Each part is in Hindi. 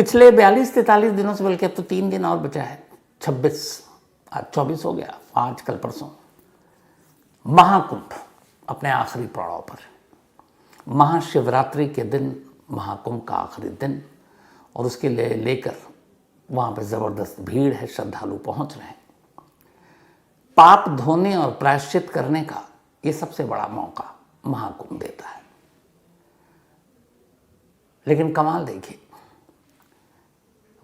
पिछले 42-43 दिनों से, बल्कि अब तो 3 दिन और बचा है, 26, आज 24 हो गया, आज कल परसों महाकुंभ अपने आखिरी पड़ाव पर। महाशिवरात्रि के दिन महाकुंभ का आखिरी दिन, और उसके लेकर वहाँ पर ज़बरदस्त भीड़ है, श्रद्धालु पहुँच रहे हैं। पाप धोने और प्रायश्चित करने का ये सबसे बड़ा मौका महाकुंभ देता है। लेकिन कमाल देखिए,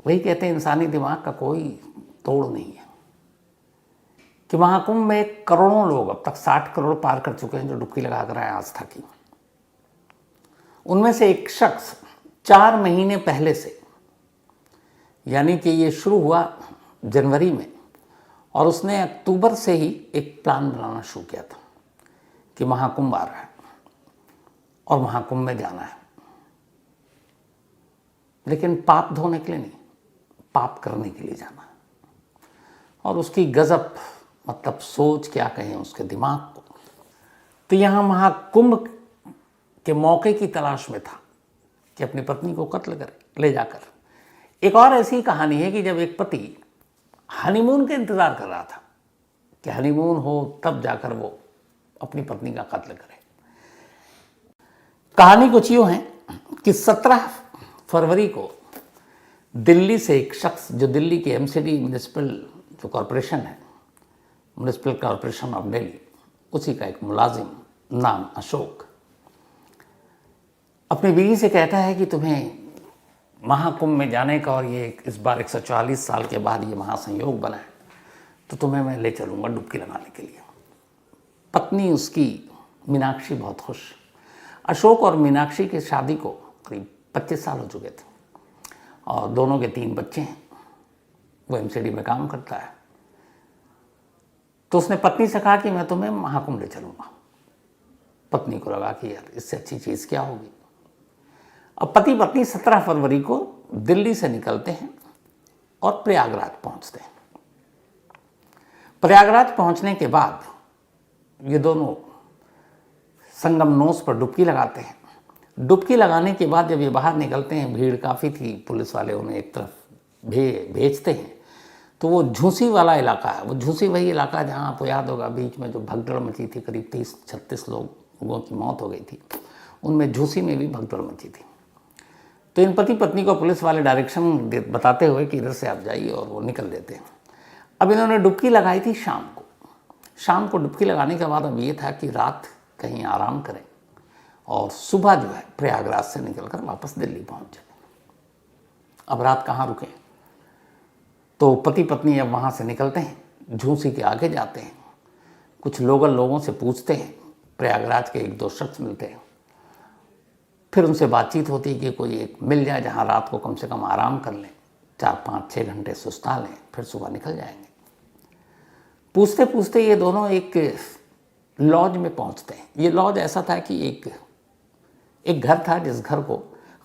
वही कहते हैं इंसानी दिमाग का कोई तोड़ नहीं है कि महाकुंभ में करोड़ों लोग, अब तक 60 करोड़ पार कर चुके हैं जो डुबकी लगा कर आए आस्था की। उनमें से एक शख्स 4 महीने पहले से, यानी कि ये शुरू हुआ जनवरी में, और उसने अक्टूबर से ही एक प्लान बनाना शुरू किया था कि महाकुंभ आ रहा है और महाकुंभ में जाना है, लेकिन पाप धोने के लिए नहीं, पाप करने के लिए जाना है। और उसकी गजब, मतलब सोच क्या कहें उसके दिमाग को। तो यहाँ महाकुंभ के मौके की तलाश में था कि अपनी पत्नी को कत्ल करे ले जाकर। एक और ऐसी कहानी है कि जब एक पति हनीमून का इंतजार कर रहा था कि हनीमून हो तब जाकर वो अपनी पत्नी का कत्ल करे। कहानी कुछ यूं है कि 17 फरवरी को दिल्ली से एक शख्स, जो दिल्ली के एमसीडी म्यूनिसिपल जो कॉरपोरेशन है, म्यूनिसिपल कॉरपोरेशन ऑफ दिल्ली, उसी का एक मुलाजिम, नाम अशोक, अपनी बीवी से कहता है कि तुम्हें महाकुंभ में जाने का, और ये इस बार 140 साल के बाद ये महासंयोग बना है, तो तुम्हें मैं ले चलूँगा डुबकी लगाने के लिए। पत्नी उसकी मीनाक्षी बहुत खुश। अशोक और मीनाक्षी की शादी को करीब 25 साल हो चुके थे और दोनों के 3 बच्चे हैं। वो एमसीडी में काम करता है। तो उसने पत्नी से कहा कि मैं तुम्हें महाकुंभ ले चलूँगा। पत्नी को लगा कि यार इससे अच्छी चीज़ क्या होगी। अब पति पत्नी 17 फरवरी को दिल्ली से निकलते हैं और प्रयागराज पहुंचते हैं। प्रयागराज पहुंचने के बाद ये दोनों संगम नोस पर डुबकी लगाते हैं। डुबकी लगाने के बाद जब ये बाहर निकलते हैं, भीड़ काफ़ी थी, पुलिस वाले उन्हें एक तरफ भेजते हैं। तो वो झूसी वाला इलाका है, वो झूसी वही इलाका जहाँ आपको याद होगा बीच में जो भगदड़ मची थी, करीब 30-36 लोगों की मौत हो गई थी, उनमें झूसी में भी भगदड़ मची थी। तो इन पति पत्नी को पुलिस वाले डायरेक्शन बताते हुए कि इधर से आप जाइए, और वो निकल देते हैं। अब इन्होंने डुबकी लगाई थी शाम को डुबकी लगाने के बाद अब ये था कि रात कहीं आराम करें और सुबह जो है प्रयागराज से निकलकर वापस दिल्ली पहुंच जाए। अब रात कहाँ रुके, तो पति पत्नी अब वहाँ से निकलते हैं, झूसी के आगे जाते हैं, कुछ लोकल लोगों से पूछते हैं, प्रयागराज के 1-2 शख्स मिलते हैं, फिर उनसे बातचीत होती है कि कोई एक मिल जाए जहाँ रात को कम से कम आराम कर लें, 4-5-6 घंटे सुस्ता लें, फिर सुबह निकल जाएंगे। पूछते पूछते ये दोनों एक लॉज में पहुँचते हैं। ये लॉज ऐसा था कि एक घर था, जिस घर को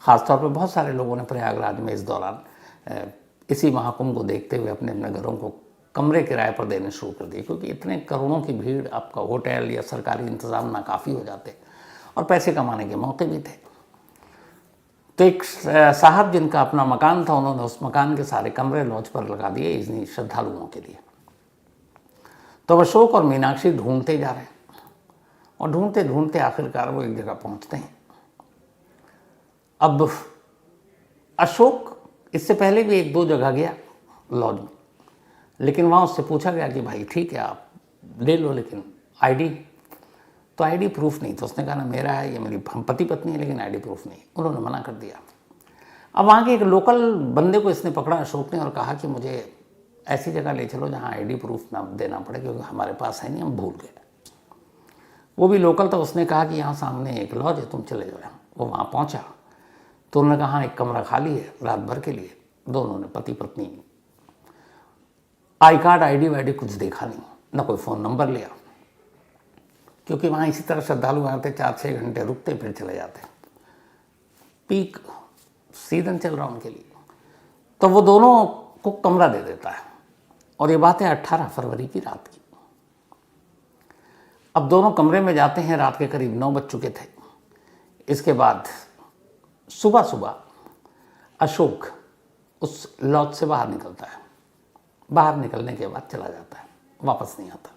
ख़ासतौर पर बहुत सारे लोगों ने प्रयागराज में इस दौरान इसी महाकुंभ को देखते हुए अपने अपने घरों को कमरे किराए पर देने शुरू कर दिए, क्योंकि इतने करोड़ों की भीड़, आपका होटल या सरकारी इंतज़ाम नाकाफ़ी हो जाते और पैसे कमाने के मौके भी थे। तो एक साहब जिनका अपना मकान था, उन्होंने उस मकान के सारे कमरे लॉज पर लगा दिए इन्हीं श्रद्धालुओं के लिए। तो अशोक और मीनाक्षी ढूंढते जा रहे हैं और ढूंढते ढूंढते आखिरकार वो एक जगह पहुंचते हैं। अब अशोक इससे पहले भी 1-2 जगह गया लॉज में, लेकिन वहाँ उससे पूछा गया कि भाई ठीक है आप ले लो, लेकिन आईडी, तो आईडी प्रूफ नहीं। तो उसने कहा ना मेरा है, ये मेरी पति पत्नी है, लेकिन आईडी प्रूफ नहीं। उन्होंने मना कर दिया। अब वहाँ के एक लोकल बंदे को इसने पकड़ा, अशोक ने, और कहा कि मुझे ऐसी जगह ले चलो जहाँ आईडी प्रूफ ना देना पड़े, क्योंकि हमारे पास है नहीं, हम भूल गए। वो भी लोकल था, उसने कहा कि यहाँ सामने एक लॉज है, तुम चले जाओ। वो वहाँ पहुँचा तो उन्होंने कहा हाँ एक कमरा खाली है रात भर के लिए। दोनों ने पति पत्नी आई कार्ड आईडी वाईडी कुछ देखा नहीं, ना कोई फ़ोन नंबर लिया, क्योंकि वहाँ इसी तरह श्रद्धालु आते, 4-6 घंटे रुकते फिर चले जाते, पीक सीजन चल रहा उनके लिए। तो वो दोनों को कमरा दे देता है, और ये बात है 18 फरवरी की रात की। अब दोनों कमरे में जाते हैं, रात के करीब 9 बज चुके थे। इसके बाद सुबह सुबह अशोक उस लॉज से बाहर निकलता है। बाहर निकलने के बाद चला जाता है, वापस नहीं आता।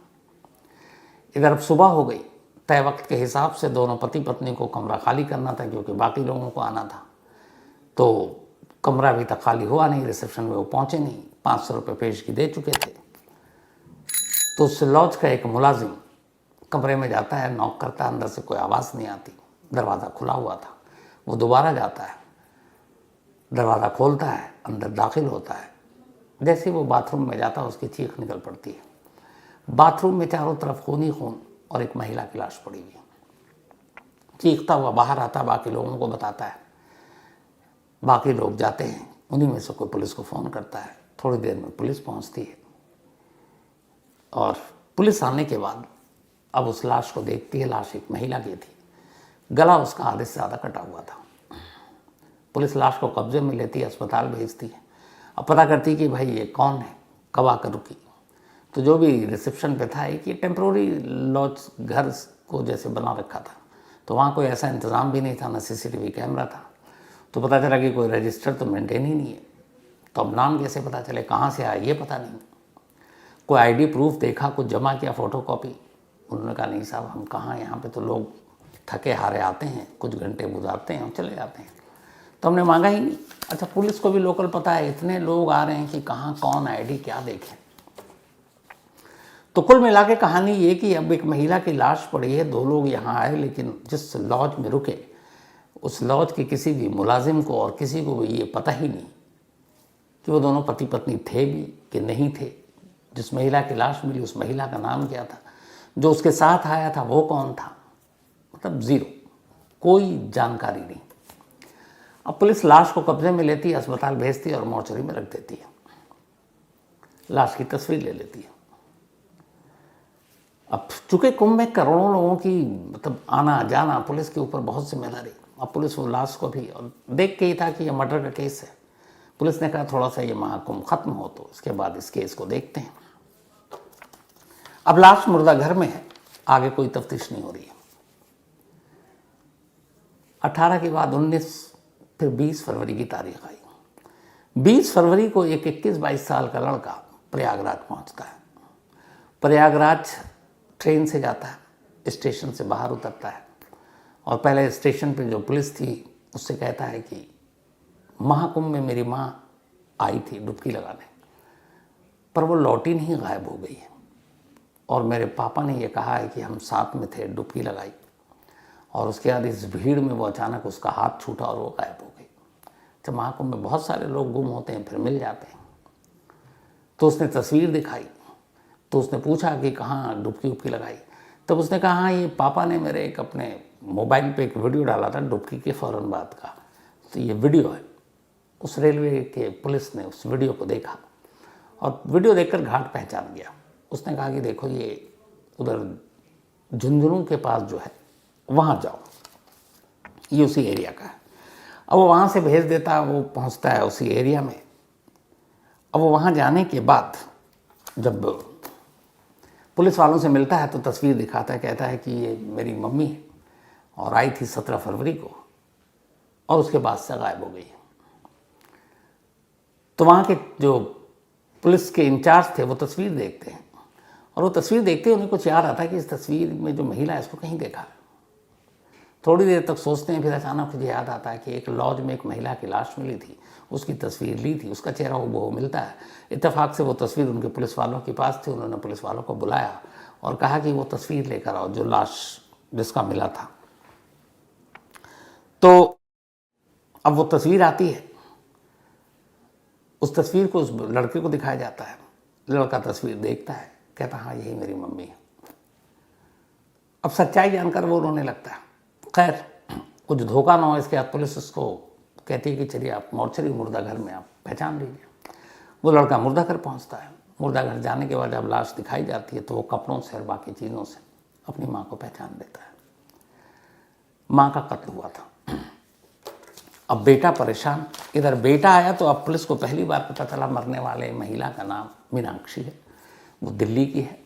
इधर अब सुबह हो गई, तय वक्त के हिसाब से दोनों पति पत्नी को कमरा खाली करना था क्योंकि बाकी लोगों को आना था। तो कमरा अभी तक खाली हुआ नहीं, रिसेप्शन में वो पहुँचे नहीं, 500 रुपये पेशगी दे चुके थे। तो उस लॉज का एक मुलाजिम कमरे में जाता है, नॉक करता है, अंदर से कोई आवाज़ नहीं आती, दरवाज़ा खुला हुआ था। वो दोबारा जाता है, दरवाज़ा खोलता है, अंदर दाखिल होता है। जैसे वो बाथरूम में जाता है उसकी चीख निकल पड़ती है। बाथरूम में चारों तरफ खून ही खून और एक महिला की लाश पड़ी हुई है। चीखता हुआ बाहर आता, बाकी लोगों को बताता है। बाकी लोग जाते हैं, उन्हीं में से कोई पुलिस को फ़ोन करता है। थोड़ी देर में पुलिस पहुंचती है और पुलिस आने के बाद अब उस लाश को देखती है। लाश एक महिला की थी, गला उसका आधे से ज़्यादा कटा हुआ था। पुलिस लाश को कब्जे में लेती है, अस्पताल भेजती है। अब पता करती है कि भाई ये कौन है, कब आकर रुकी। तो जो भी रिसेप्शन पे था, एक ये टेम्प्रोरी लॉज घर को जैसे बना रखा था, तो वहाँ कोई ऐसा इंतज़ाम भी नहीं था, ना CCTV कैमरा था। तो पता चला कि कोई रजिस्टर तो मेंटेन ही नहीं है। तो अब नाम कैसे पता चले, कहाँ से आया, ये पता नहीं। कोई ID प्रूफ देखा, कुछ जमा किया, फ़ोटोकॉपी। उन्होंने कहा नहीं साहब, हम कहाँ, यहाँ पे तो लोग थके हारे आते हैं, कुछ घंटे गुजारते हैं और चले जाते हैं। तो हमने मांगा ही नहीं। अच्छा, पुलिस को भी लोकल पता है, इतने लोग आ रहे हैं कि कहाँ कौन ID क्या देखें। तो कुल मिला के कहानी ये कि अब एक महिला की लाश पड़ी है, 2 लोग यहाँ आए, लेकिन जिस लॉज में रुके उस लॉज के किसी भी मुलाजिम को और किसी को भी ये पता ही नहीं कि वो दोनों पति पत्नी थे भी कि नहीं थे। जिस महिला की लाश मिली उस महिला का नाम क्या था, जो उसके साथ आया था वो कौन था, मतलब ज़ीरो, कोई जानकारी नहीं। अब पुलिस लाश को कब्जे में लेती है, अस्पताल भेजती है और मोर्चरी में रख देती है। लाश की तस्वीर ले लेती है। अब चूँकि कुंभ में करोड़ों लोगों की मतलब आना जाना, पुलिस के ऊपर बहुत जिम्मेदारी। अब पुलिस वो लाश को भी और देख के ही था कि ये मर्डर का केस है। पुलिस ने कहा थोड़ा सा ये महाकुंभ खत्म हो तो इसके बाद इस केस को देखते हैं। अब लाश मुर्दा घर में है, आगे कोई तफ्तीश नहीं हो रही है। 18 के बाद 19, फिर 20 फरवरी की तारीख आई। 20 फरवरी को एक 21-22 साल का लड़का प्रयागराज पहुंचता है। प्रयागराज ट्रेन से जाता है, स्टेशन से बाहर उतरता है और पहले स्टेशन पे जो पुलिस थी उससे कहता है कि महाकुंभ में मेरी माँ आई थी डुबकी लगाने, पर वो लौटी नहीं, गायब हो गई है। और मेरे पापा ने ये कहा है कि हम साथ में थे, डुबकी लगाई और उसके बाद इस भीड़ में वो अचानक उसका हाथ छूटा और वो गायब हो गई। जब महाकुंभ में बहुत सारे लोग गुम होते हैं, फिर मिल जाते हैं। तो उसने तस्वीर दिखाई, तो उसने पूछा कि कहाँ डुबकी उबकी लगाई। तब उसने कहा हाँ, ये पापा ने मेरे एक अपने मोबाइल पे एक वीडियो डाला था डुबकी के फ़ौरन बाद का, तो ये वीडियो है। उस रेलवे के पुलिस ने उस वीडियो को देखा और वीडियो देखकर घाट पहचान गया। उसने कहा कि देखो ये उधर झुंझुनू के पास जो है वहाँ जाओ, ये उसी एरिया का है। अब वो वहाँ से भेज देता, वो पहुँचता है उसी एरिया में। अब वो वहाँ जाने के बाद जब पुलिस वालों से मिलता है तो तस्वीर दिखाता है, कहता है कि ये मेरी मम्मी है और आई थी 17 फरवरी को और उसके बाद से गायब हो गई है। तो वहाँ के जो पुलिस के इंचार्ज थे वो तस्वीर देखते हैं और वो तस्वीर देखते ही उन्हें कुछ याद आता है कि इस तस्वीर में जो महिला है इसको कहीं देखा है। थोड़ी देर तक सोचते हैं, फिर अचानक मुझे याद आता है कि एक लॉज में एक महिला की लाश मिली थी, उसकी तस्वीर ली थी, उसका चेहरा वो मिलता है। इत्तेफाक से वो तस्वीर उनके पुलिस वालों के पास थी। उन्होंने पुलिस वालों को बुलाया और कहा कि वो तस्वीर लेकर आओ जो लाश जिसका मिला था। तो अब वो तस्वीर आती है, उस तस्वीर को उस लड़के को दिखाया जाता है। लड़का तस्वीर देखता है, कहता हाँ यही मेरी मम्मी है। अब सच्चाई जानकर वो रोने लगता है। खैर कुछ धोखा ना हो इसके बाद पुलिस उसको कहती है कि चलिए आप मोर्चरी मुर्दा घर में आप पहचान लीजिए। वो लड़का मुर्दा घर पहुंचता है। मुर्दा घर जाने के बाद जब लाश दिखाई जाती है तो वो कपड़ों से और बाकी चीज़ों से अपनी माँ को पहचान लेता है। माँ का कत्ल हुआ था। अब बेटा परेशान। इधर बेटा आया तो अब पुलिस को पहली बार पता चला मरने वाले महिला का नाम मीनाक्षी है, वो दिल्ली की है।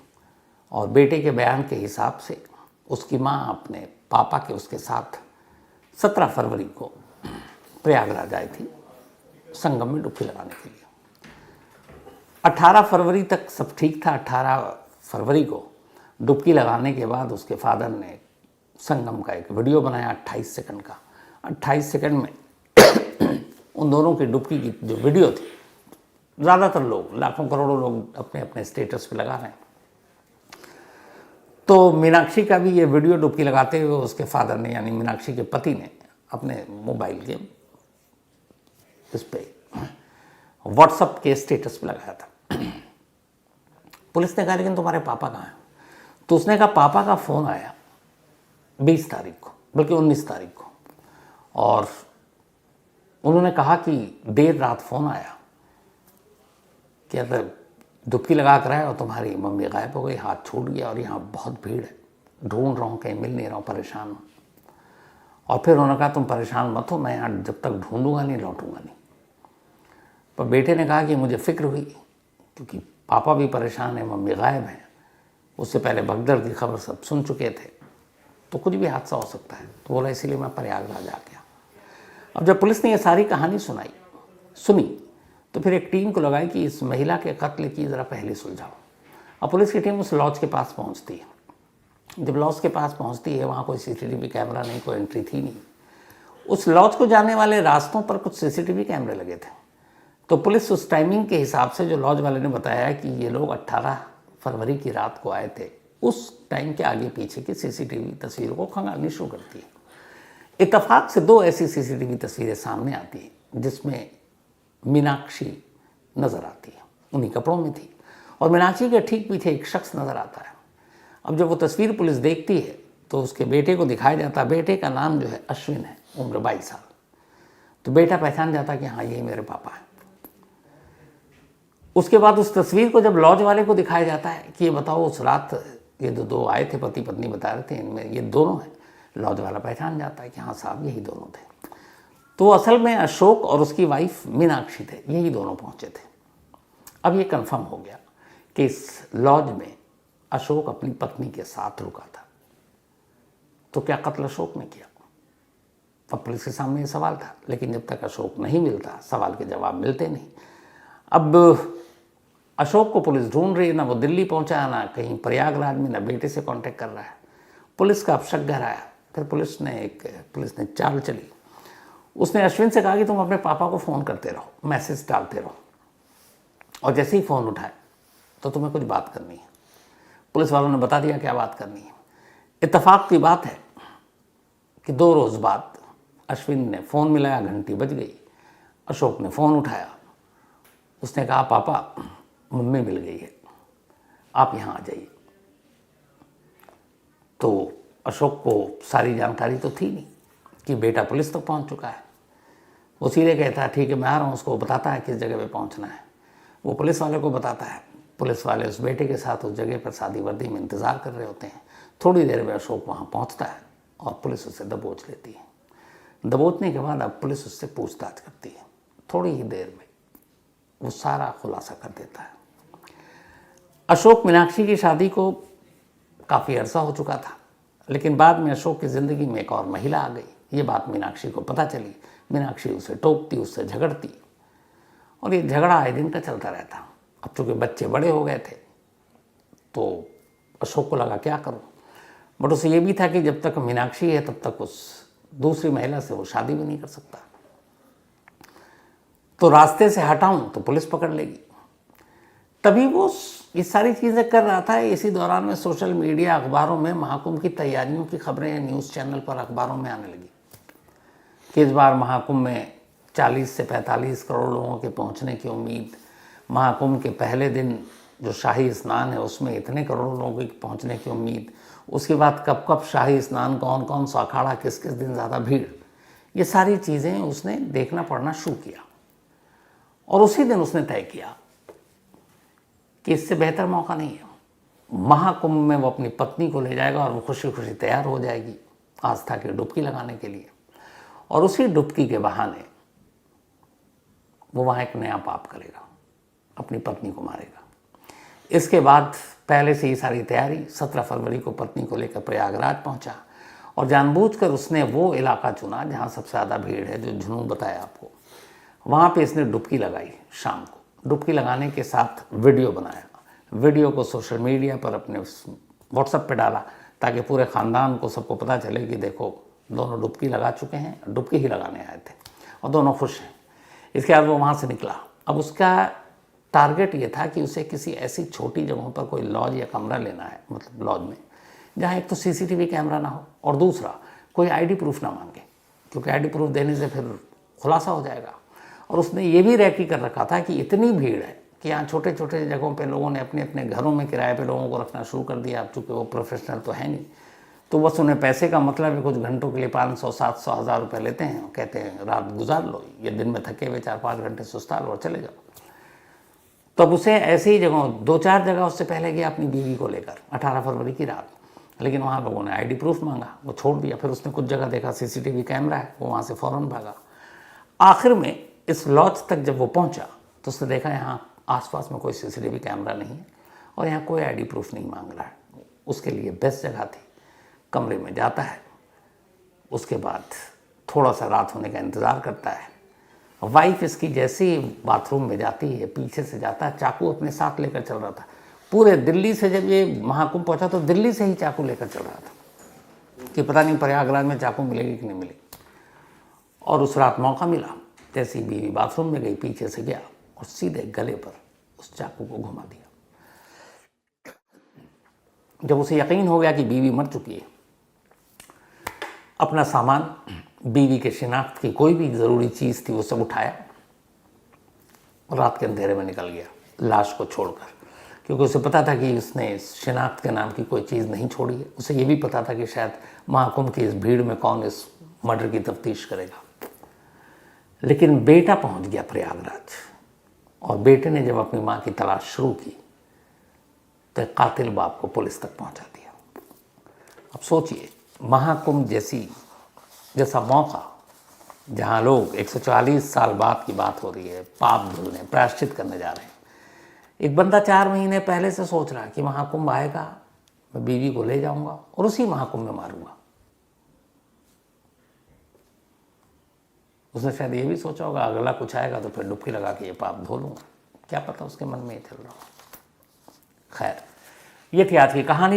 और बेटे के बयान के हिसाब से उसकी माँ अपने पापा के उसके साथ 17 फरवरी को प्रयागराज आई थी संगम में डुबकी लगाने के लिए। 18 फरवरी तक सब ठीक था। 18 फरवरी को डुबकी लगाने के बाद उसके फादर ने संगम का एक वीडियो बनाया 28 सेकंड का। 28 सेकंड में उन दोनों की डुबकी की जो वीडियो थी, ज़्यादातर लोग, लाखों करोड़ों लोग अपने अपने स्टेटस पे लगा रहे हैं। तो मीनाक्षी का भी ये वीडियो डुबकी लगाते हुए उसके फादर ने, यानी मीनाक्षी के पति ने, अपने मोबाइल के इस पे व्हाट्सएप के स्टेटस पे लगाया था। पुलिस ने कहा लेकिन तुम्हारे पापा कहाँ हैं? तो उसने कहा पापा का फ़ोन आया 20 तारीख को, बल्कि 19 तारीख को, और उन्होंने कहा कि देर रात फ़ोन आया कि अगर डुबकी लगा कर आए और तुम्हारी मम्मी गायब हो गई, हाथ छूट गया और यहाँ बहुत भीड़ है, ढूंढ रहा हूँ, कहीं मिल नहीं रहा हूँ, परेशान हूँ। और फिर उन्होंने कहा तुम परेशान मत हो, मैं यहाँ जब तक ढूंढूंगा नहीं लौटूंगा नहीं। पर बेटे ने कहा कि मुझे फिक्र हुई क्योंकि पापा भी परेशान है, मम्मी गायब है, उससे पहले भगदड़ की खबर सब सुन चुके थे, तो कुछ भी हादसा हो सकता है। तो बोला इसीलिए मैं प्रयागराज आ गया। अब जब पुलिस ने ये सारी कहानी सुनी तो फिर एक टीम को लगाई कि इस महिला के कत्ल की ज़रा पहले सुलझाओ। अब पुलिस की टीम उस लॉज के पास पहुंचती है। जब लॉज के पास पहुंचती है, वहाँ कोई सीसीटीवी कैमरा नहीं, कोई एंट्री थी नहीं। उस लॉज को जाने वाले रास्तों पर कुछ सीसीटीवी कैमरे लगे थे। तो पुलिस उस टाइमिंग के हिसाब से, जो लॉज वाले ने बताया कि ये लोग 18 फरवरी की रात को आए थे, उस टाइम के आगे पीछे की सीसीटीवी तस्वीरों को खंगालनी शुरू करती है। इत्तेफाक से 2 ऐसी सीसीटीवी तस्वीरें सामने आती हैं जिसमें मीनाक्षी नज़र आती है, उन्हीं कपड़ों में थी, और मीनाक्षी के ठीक पीछे एक शख्स नज़र आता है। अब जब वो तस्वीर पुलिस देखती है तो उसके बेटे को दिखाया जाता है। बेटे का नाम जो है अश्विन है, उम्र 22 साल। तो बेटा पहचान जाता कि हाँ ये मेरे पापा हैं। उसके बाद उस तस्वीर को जब लॉज वाले को दिखाया जाता है कि ये बताओ उस रात ये जो 2 आए थे, पति पत्नी बता रहे थे, इनमें ये दोनों हैं। लॉज वाला पहचान जाता है कि हाँ साहब यही दोनों थे। तो असल में अशोक और उसकी वाइफ मीनाक्षी थे, यही दोनों पहुंचे थे। अब ये कंफर्म हो गया कि इस लॉज में अशोक अपनी पत्नी के साथ रुका था। तो क्या कत्ल अशोक ने किया? अब पुलिस के सामने ये सवाल था, लेकिन जब तक अशोक नहीं मिलता, सवाल के जवाब मिलते नहीं। अब अशोक को पुलिस ढूंढ रही है, ना वो दिल्ली पहुंचा, ना कहीं प्रयागराज में, ना बेटे से कांटेक्ट कर रहा है। पुलिस का अब शक गहराया। फिर पुलिस ने चाल चली। उसने अश्विन से कहा कि तुम अपने पापा को फ़ोन करते रहो, मैसेज डालते रहो, और जैसे ही फ़ोन उठाए तो तुम्हें कुछ बात करनी है। पुलिस वालों ने बता दिया क्या बात करनी है। इत्तेफाक की बात है कि 2 रोज़ बाद अश्विन ने फ़ोन मिलाया, घंटी बज गई। अशोक ने फ़ोन उठाया। उसने कहा पापा मम्मी मिल गई है, आप यहाँ आ जाइए। तो अशोक को सारी जानकारी तो थी नहीं कि बेटा पुलिस तक पहुँच चुका है। वो सीधे कहता है ठीक है मैं आ रहा हूँ, उसको बताता है किस जगह पे पहुँचना है। वो पुलिस वाले को बताता है। पुलिस वाले उस बेटे के साथ उस जगह पर सादी वर्दी में इंतज़ार कर रहे होते हैं। थोड़ी देर में अशोक वहाँ पहुँचता है और पुलिस उससे दबोच लेती है। दबोचने के बाद अब पुलिस उससे पूछताछ करती है। थोड़ी ही देर में वो सारा खुलासा कर देता है। अशोक मीनाक्षी की शादी को काफ़ी अरसा हो चुका था, लेकिन बाद में अशोक की ज़िंदगी में एक और महिला आ गई। ये बात मीनाक्षी को पता चली। मीनाक्षी उसे टोकती, उससे झगड़ती, और ये झगड़ा आए दिन का चलता रहता। अब चूँकि बच्चे बड़े हो गए थे तो अशोक को लगा क्या करूं, बट उसे ये भी था कि जब तक मीनाक्षी है तब तक उस दूसरी महिला से वो शादी भी नहीं कर सकता। तो रास्ते से हटाऊं तो पुलिस पकड़ लेगी। तभी वो ये सारी चीज़ें कर रहा था। इसी दौरान में सोशल मीडिया, अखबारों में महाकुंभ की तैयारियों की खबरें न्यूज़ चैनल पर, अखबारों में आने लगी कि इस बार महाकुंभ में 40 से 45 करोड़ लोगों के पहुंचने की उम्मीद। महाकुंभ के पहले दिन जो शाही स्नान है उसमें इतने करोड़ लोगों के पहुंचने की उम्मीद। उसके बाद कब कब शाही स्नान, कौन कौन सा अखाड़ा, किस किस दिन ज़्यादा भीड़, ये सारी चीज़ें उसने देखना पढ़ना शुरू किया। और उसी दिन उसने तय किया कि इससे बेहतर मौका नहीं है। महाकुंभ में वो अपनी पत्नी को ले जाएगा और वो खुशी खुशी तैयार हो जाएगी आस्था की डुबकी लगाने के लिए, और उसी डुबकी के बहाने वो वहाँ एक नया पाप करेगा, अपनी पत्नी को मारेगा। इसके बाद पहले से ही सारी तैयारी, 17 फरवरी को पत्नी को लेकर प्रयागराज पहुँचा, और जानबूझकर उसने वो इलाका चुना जहाँ सबसे ज़्यादा भीड़ है, जो झुनून बताया आपको। वहाँ पे इसने डुबकी लगाई शाम को। डुबकी लगाने के साथ वीडियो बनाया, वीडियो को सोशल मीडिया पर अपने व्हाट्सएप पे डाला ताकि पूरे ख़ानदान को सबको पता चले कि देखो दोनों डुबकी लगा चुके हैं, डुबकी ही लगाने आए थे और दोनों खुश हैं। इसके बाद वो वहाँ से निकला। अब उसका टारगेट ये था कि उसे किसी ऐसी छोटी जगहों पर कोई लॉज या कमरा लेना है, मतलब लॉज में जहाँ एक तो सीसीटीवी कैमरा ना हो और दूसरा कोई आईडी प्रूफ ना मांगे, क्योंकि आईडी प्रूफ देने से फिर खुलासा हो जाएगा। और उसने ये भी रेकी कर रखा था कि इतनी भीड़ है कि यहाँ छोटे छोटे जगहों पे लोगों ने अपने अपने घरों में किराए पे लोगों को रखना शुरू कर दिया। अब चूँकि वो प्रोफेशनल तो है नहीं, तो बस उन्हें पैसे का मतलब है, कुछ घंटों के लिए 500, 700, 1000 रुपये लेते हैं, कहते हैं रात गुजार लो, ये दिन में थके हुए 4-5 घंटे सुस्ता लो और चले जाओ। तब उसे ऐसी ही जगह 2-4 जगह उससे पहले गया अपनी बीवी को लेकर 18 फरवरी की रात, लेकिन वहाँ लोगों ने आईडी प्रूफ मांगा, वो छोड़ दिया। फिर उसने कुछ जगह देखा सीसीटीवी कैमरा है, वो वहाँ से फ़ौरन भागा। आखिर में इस लॉज तक जब वो पहुँचा तो उसने देखा यहाँ आसपास में कोई सीसीटीवी कैमरा नहीं है और यहाँ कोई आईडी प्रूफ नहीं मांग रहा है। उसके लिए बेस्ट जगह थी। कमरे में जाता है, उसके बाद थोड़ा सा रात होने का इंतज़ार करता है। वाइफ इसकी जैसे ही बाथरूम में जाती है, पीछे से जाता है, चाकू अपने साथ लेकर चल रहा था। पूरे दिल्ली से जब ये महाकुंभ पहुंचा तो दिल्ली से ही चाकू लेकर चल रहा था कि पता नहीं प्रयागराज में चाकू मिलेगी कि नहीं मिलेगी। और उस रात मौका मिला, जैसे ही बीवी बाथरूम में गई, पीछे से गया और सीधे गले पर उस चाकू को घुमा दिया। जब उसे यकीन हो गया कि बीवी मर चुकी है, अपना सामान, बीवी के शिनाख्त की कोई भी ज़रूरी चीज़ थी वो सब उठाया और रात के अंधेरे में निकल गया लाश को छोड़कर, क्योंकि उसे पता था कि उसने शिनाख्त के नाम की कोई चीज़ नहीं छोड़ी है। उसे ये भी पता था कि शायद महाकुंभ की इस भीड़ में कौन इस मर्डर की तफ्तीश करेगा। लेकिन बेटा पहुंच गया प्रयागराज और बेटे ने जब अपनी माँ की तलाश शुरू की तो कातिल बाप को पुलिस तक पहुंचा दिया। अब सोचिए, महाकुंभ जैसा मौका जहां लोग 140 साल बाद की बात हो रही है, पाप धुलने, प्रायश्चित करने जा रहे हैं, एक बंदा 4 महीने पहले से सोच रहा है कि महाकुंभ आएगा, मैं बीवी को ले जाऊंगा और उसी महाकुंभ में मारूंगा। उसने शायद ये भी सोचा होगा अगला कुछ आएगा तो फिर डुबकी लगा के ये पाप धो लूँगा। क्या पता उसके मन में ये चल रहा हो। खैर, ये थी आज की कहानी।